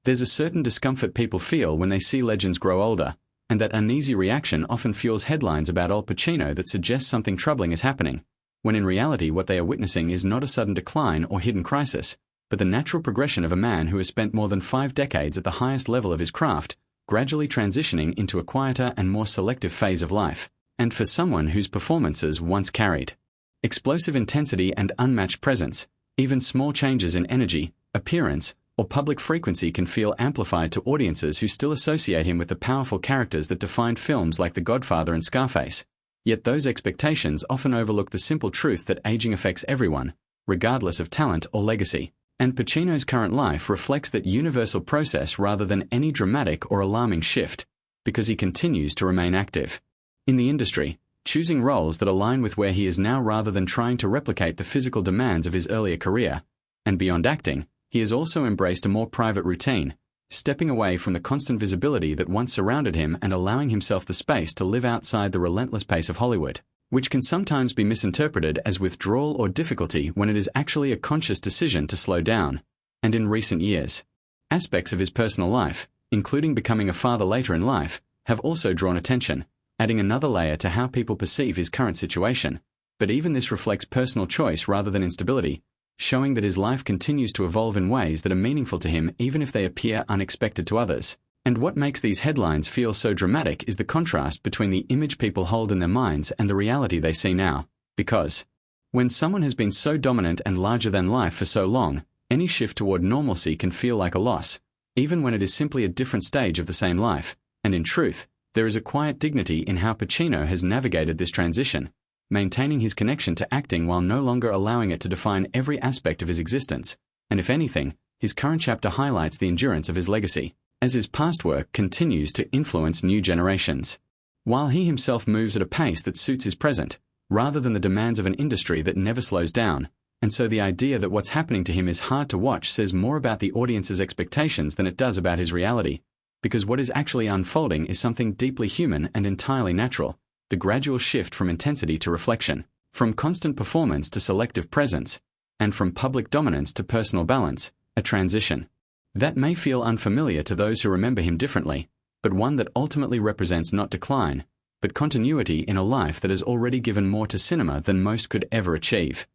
There's a certain discomfort people feel when they see legends grow older, and that uneasy reaction often fuels headlines about Al Pacino that suggest something troubling is happening, when in reality what they are witnessing is not a sudden decline or hidden crisis, but the natural progression of a man who has spent more than 5 decades at the highest level of his craft, gradually transitioning into a quieter and more selective phase of life, and for someone whose performances once carried explosive intensity and unmatched presence, even small changes in energy, appearance, or public frequency can feel amplified to audiences who still associate him with the powerful characters that defined films like The Godfather and Scarface. Yet those expectations often overlook the simple truth that aging affects everyone, regardless of talent or legacy. And Pacino's current life reflects that universal process rather than any dramatic or alarming shift, because he continues to remain active in the industry, choosing roles that align with where he is now rather than trying to replicate the physical demands of his earlier career. And beyond acting, he has also embraced a more private routine, stepping away from the constant visibility that once surrounded him and allowing himself the space to live outside the relentless pace of Hollywood, which can sometimes be misinterpreted as withdrawal or difficulty when it is actually a conscious decision to slow down. And in recent years, aspects of his personal life, including becoming a father later in life, have also drawn attention, adding another layer to how people perceive his current situation. But even this reflects personal choice rather than instability, showing that his life continues to evolve in ways that are meaningful to him even if they appear unexpected to others. And what makes these headlines feel so dramatic is the contrast between the image people hold in their minds and the reality they see now. Because when someone has been so dominant and larger than life for so long, any shift toward normalcy can feel like a loss, even when it is simply a different stage of the same life. And in truth, there is a quiet dignity in how Pacino has navigated this transition, maintaining his connection to acting while no longer allowing it to define every aspect of his existence. And if anything, his current chapter highlights the endurance of his legacy, as his past work continues to influence new generations, while he himself moves at a pace that suits his present, rather than the demands of an industry that never slows down. And so the idea that what's happening to him is hard to watch says more about the audience's expectations than it does about his reality, because what is actually unfolding is something deeply human and entirely natural, the gradual shift from intensity to reflection, from constant performance to selective presence, and from public dominance to personal balance, a transition that may feel unfamiliar to those who remember him differently, but one that ultimately represents not decline, but continuity in a life that has already given more to cinema than most could ever achieve.